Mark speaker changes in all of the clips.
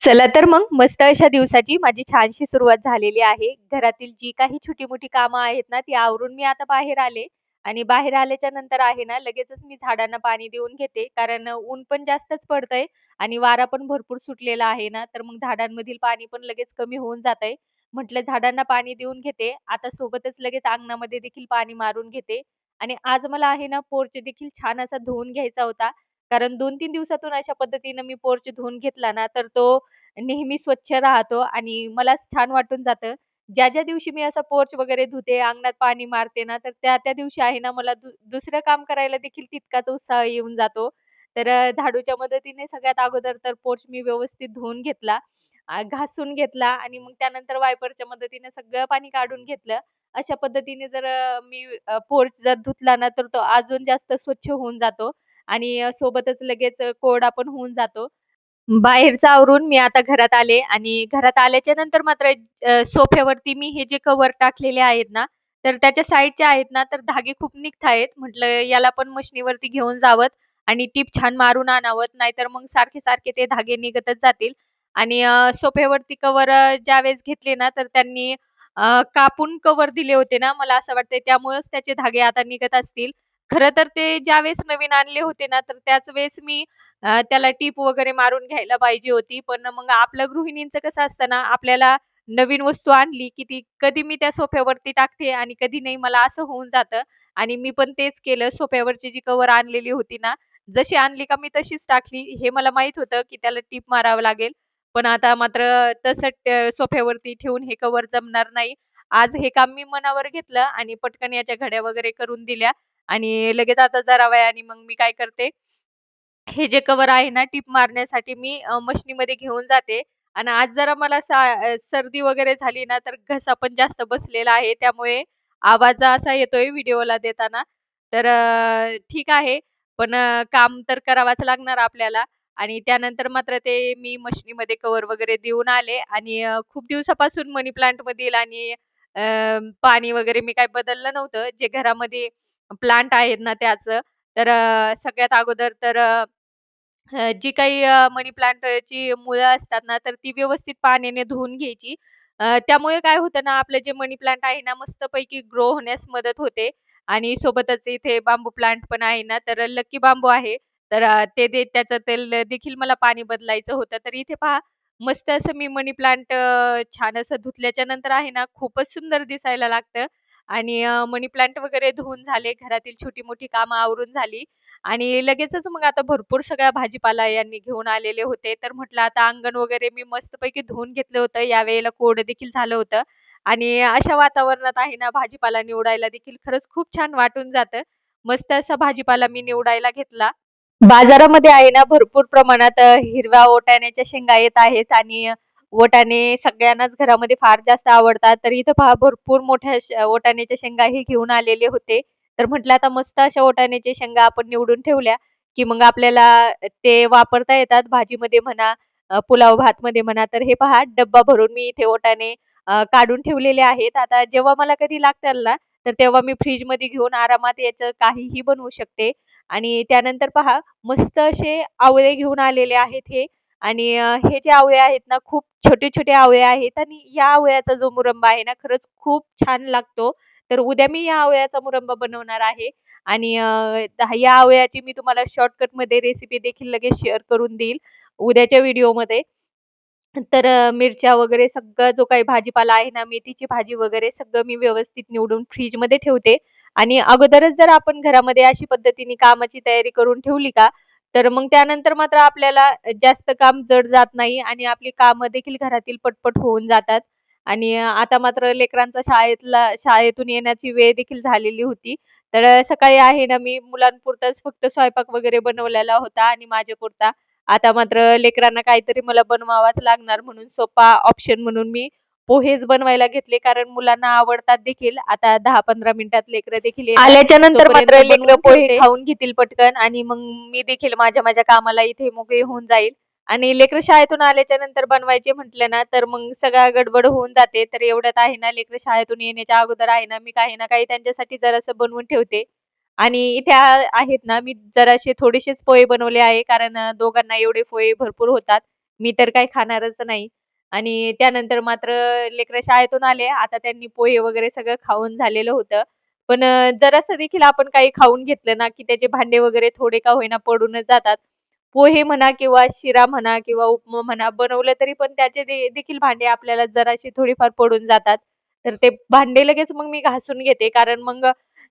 Speaker 1: चला तर मग मस्त अशा दिवसाची माझी छानशी सुरुवात झालेली आहे. घरातील जी काही छोटी-मोठी कामं आहेत ना, ती आवरून मी आता बाहेर आले आणि बाहेर आल्याच्या नंतर आहे ना, लगेचच मी झाडांना पाणी देऊन घेते. कारण ऊन पण जास्तच पडतंय आणि वारा पण भरपूर सुटलेला आहे ना, तर मग झाडांमधील पाणी पण लगेच कमी होऊन जातंय. म्हटलं झाडांना पाणी देऊन घेते. आता सोबतच लगेच अंगणामध्ये देखील पाणी मारून घेते आणि आज मला आहे ना, पोर्च देखील छान असा धुवून घ्यायचा होता. कारण 2-3 दिवसातून अशा पद्धतीनं मी पोर्च धुवून घेतला ना, तर तो नेहमी स्वच्छ राहतो आणि मलाच छान वाटून जातं. ज्या दिवशी मी असा पोर्च वगैरे धुते, अंगणात पाणी मारते ना, तर त्या दिवशी आहे ना, मला दुसरं काम करायला देखील तितकाच उत्साह येऊन जातो. तर झाडूच्या मदतीने सगळ्यात अगोदर तर पोर्च मी व्यवस्थित धुवून घेतला, घासून घेतला आणि मग त्यानंतर वायपरच्या मदतीने सगळं पाणी काढून घेतलं. अशा पद्धतीने जर मी पोर्च जर धुतला ना, तर तो अजून जास्त स्वच्छ होऊन जातो आणि सोबतच लगेच कोरडा पण होऊन जातो. बाहेरचं आवरून मी आता घरात आले आणि घरात आल्याच्या नंतर मात्र सोफ्यावरती मी हे जे कव्हर टाकलेले आहेत ना, तर त्याच्या साइडच्या आहेत ना, तर धागे खूप निघतायत. म्हटलं याला पण मशिनीवरती घेऊन जावं आणि टीप छान मारून आणावं, नाहीतर मग सारखे-सारखे ते धागे निघतच जातील. आणि सोफ्यावरती कव्हर ज्यावेळेस घेतले ना, तर त्यांनी कापून कव्हर दिले होते ना, मला असं वाटतंय त्यामुळेच त्याचे धागे आता निघत असतील. खरं तर ते ज्यावेळेस नवीन आणले होते ना, तर त्याच वेळेस मी त्याला टीप वगैरे मारून घ्यायला पाहिजे होती. पण मग आपलं गृहिणींचं कसं असतं ना, आपल्याला नवीन वस्तू आणली, की ती कधी मी त्या सोफ्यावरती टाकते आणि कधी नाही मला असं होऊन जातं. आणि मी पण तेच केलं. सोफ्यावरची जी कव्हर आणलेली होती ना, जशी आणली का मी तशीच टाकली. हे मला माहीत होतं, की त्याला टीप मारावं लागेल. पण आता मात्र तसं सोफ्यावरती ठेवून हे कव्हर जमणार नाही. आज हे काम मी मनावर घेतलं आणि पटकन याच्या घड्या वगैरे करून दिल्या आणि लगेच आता जरा वेळाने मग मी काय करते, हे जे कव्हर आहे ना, टीप मारण्यासाठी मी मशनीमध्ये घेऊन जाते आणि आज जरा मला सर्दी वगैरे झाली ना, तर घसा पण जास्त बसलेला आहे. त्यामुळे आवाज असा येतोय व्हिडिओला देताना. तर ठीक आहे. पण काम तर करावंच लागणार आपल्याला आणि त्यानंतर मात्र ते मी मशनीमध्ये कव्हर वगैरे देऊन आले आणि खूप दिवसापासून मनी प्लांटमधील आणि पाणी वगैरे मी काही बदललं नव्हतं. जे घरामध्ये प्लांट आहेत ना त्याचं. तर सगळ्यात अगोदर तर जी काही मनी प्लांटची मुळं असतात ना, तर ती व्यवस्थित पाण्याने धुवून घ्यायची. त्यामुळे काय होतं ना, आपलं जे मनी प्लांट आहे ना, मस्तपैकी ग्रो होण्यास मदत होते आणि सोबतच इथे बांबू प्लांट पण आहे ना, तर लकी बांबू आहे. तर त्याचं तेल देखील मला पाणी बदलायचं होतं. तर इथे पहा, मस्त असं मी मनी प्लांट छान असं धुतल्याच्या नंतर आहे ना, खूपच सुंदर दिसायला लागतं आणि मनी प्लांट वगैरे धुवून झाले, घरातील छोटी-मोठी कामं आवरून झाली. आणि लगेचच मग आता भरपूर सगळा भाजीपाला यांनी घेऊन आलेले होते. तर म्हटलं आता अंगण वगैरे मी मस्तपैकी धुवून घेतलं होतं. यावेळेला कोरडं देखील झालं होतं. आणि अशा वातावरणात आहे ना भाजीपाला निवडायला देखील खरंच खूप छान वाटून जातं. मस्त असा भाजीपाला मी निवडायला घेतला. बाजारामध्ये आहे ना भरपूर प्रमाणात हिरव्या वाटाण्याच्या शेंगा येत आहेत आणि वाटाणे सगळ्यांनाच घरामध्ये फार जास्त आवडतात. तर इथं पहा भरपूर मोठ्या वाटाण्याच्या शेंगा हे घेऊन आलेले होते. तर म्हटलं आता मस्त अशा वाटाण्याच्या शेंगा आपण निवडून ठेवल्या, की मग आपल्याला ते वापरता येतात भाजीमध्ये म्हणा, पुलाव भातमध्ये म्हणा. तर हे पहा डब्बा भरून मी इथे वाटाणे काढून ठेवलेले आहेत. आता जेव्हा मला कधी लागतील ना, तर तेव्हा मी फ्रिजमध्ये घेऊन आरामात याचं काहीही बनवू शकते. आणि त्यानंतर पहा मस्त असे आवळे घेऊन आलेले आहेत हे आणि हे जे आवळे आहेत ना खूप छोटे-छोटे आवळे आहेत आणि या आवळ्याचा जो मुरंबा आहे ना खरंच खूप छान लागतो. तर उद्या मी या आवळ्याचा मुरंबा बनवणार आहे आणि या आवळ्याची मी तुम्हाला शॉर्टकटमध्ये रेसिपी देखील लगेच शेअर करून देईल उद्याच्या व्हिडिओमध्ये. तर मिरच्या वगैरे सगळं जो काही भाजीपाला आहे ना, मेथीची भाजी वगैरे सगळं मी व्यवस्थित निवडून फ्रिजमध्ये ठेवते आणि अगोदरच जर आपण घरामध्ये अशी पद्धतीने कामाची तयारी करून ठेवली का, तर मग त्यानंतर मात्र आपल्याला जास्त काम जड जात नाही आणि आपली कामं देखील घरातील पटपट होऊन जातात. आणि आता मात्र लेकरांचा शाळेतून येण्याची वेळ देखील झालेली होती. तर सकाळी आहे ना, मी मुलांपुरताच फक्त स्वयंपाक वगैरे बनवलेला होता आणि माझ्यापुरता. आता मात्र लेकरांना काहीतरी मला बनवावाच लागणार म्हणून सोपा ऑप्शन म्हणून मी पोहेच बनवायला घेतले कारण मुलांना आवडतात देखील. आता 10-15 मिनिटात लेकरं देखील येतात. आल्याच्या नंतर मात्र लेकरं पोहे खाऊन घेतील पटकन आणि मग मी देखील माझ्या कामाला इथे मोकळी होऊन जाईल. आणि लेकरं शाळेतून आल्याच्या नंतर बनवायचे म्हटलं ना, तर मग सगळा गडबड होऊन जाते. तर एवढ्यात आहे ना, लेकरं शाळेतून येण्याच्या अगोदर आहे ना, मी काही ना काही त्यांच्यासाठी जरासं बनवून ठेवते. आणि इथे आहेत ना, मी जरासे थोडेसेच पोहे बनवले आहे कारण दोघांना एवढे पोहे भरपूर होतात. मी तर काही खाणारच नाही. आणि त्यानंतर मात्र लेकरं शाळेतून आले. आता त्यांनी पोहे वगैरे सगळं खाऊन झालेलं होतं. पण जरासं देखील आपण काही खाऊन घेतलं ना, की त्याचे भांडे वगैरे थोडे का होईना पडूनच जातात. पोहे म्हणा किंवा शिरा म्हणा किंवा उपमा म्हणा बनवलं तरी पण त्याचे देखील भांडे आपल्याला जराशी थोडीफार पडून जातात. तर ते भांडे लगेच मग मी घासून घेते. कारण मग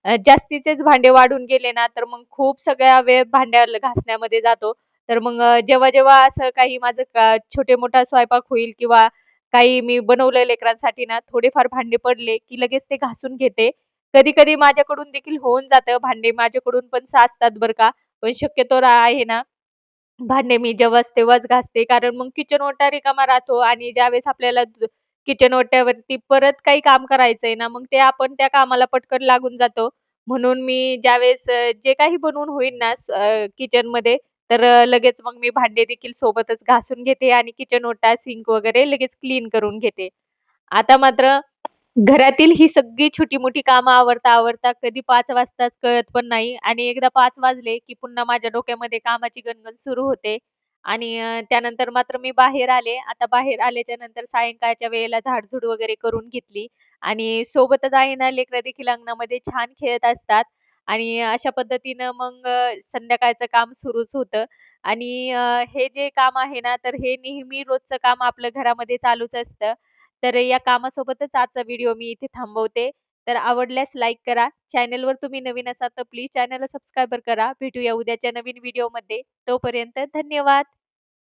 Speaker 1: जास्तीचेच भांडे वाढून गेले ना, तर मग खूप सगळा वेळ भांड्याला घासण्यामध्ये जातो. तर मग जेव्हा-जेव्हा असं काही माझं छोटे-मोठा स्वयंपाक होईल किंवा काही मी बनवलं लेकरांसाठी ना, थोडेफार भांडे पडले, की लगेच ते घासून घेते. कधी-कधी माझ्याकडून देखील होऊन जातं. भांडे माझ्याकडून पण साचतात बरं का. पण शक्यतो आहे ना, भांडे मी जेव्हाच तेव्हाच घासते. कारण मग किचन ओटा रिकामा राहतो आणि ज्यावेळेस आपल्याला किचन ओट्यावरती परत काही काम करायचंय ना, मग ते आपण त्या कामाला पटकन लागून जातो. म्हणून मी ज्यावेळेस जे काही बनवून होईल ना किचनमध्ये तर लगेच मग मी भांडे देखील सोबतच घासून घेते आणि किचन ओटा, सिंक वगैरे लगेच क्लीन करून घेते. आता मात्र घरातील ही सगळी छोटी-मोठी कामं आवरता-आवरता कधी 5 वाजतात कळत पण नाही आणि एकदा 5 वाजले, की पुन्हा माझ्या डोक्यामध्ये कामाची गणगण सुरू होते आणि त्यानंतर मात्र मी बाहेर आले. आता बाहेर आल्याच्या नंतर सायंकाळच्या वेळेला झाडझूड वगैरे करून घेतली आणि सोबतच आहे ना लेकरं देखील अंगणामध्ये छान खेळत असतात आणि अशा पद्धतीनं मग संध्याकाळचं काम सुरूच होतं आणि हे जे काम आहे ना, तर हे नेहमी रोजचं काम आपलं घरामध्ये चालूच असतं. तर या कामासोबतच आजचा व्हिडिओ मी इथे थांबवते. तर आवडल्यास लाईक करा. चॅनलवर तुम्ही नवीन असाल तर प्लीज चॅनलला सबस्क्राईबर करा. भेटूया उद्याच्या नवीन व्हिडिओमध्ये. तोपर्यंत धन्यवाद.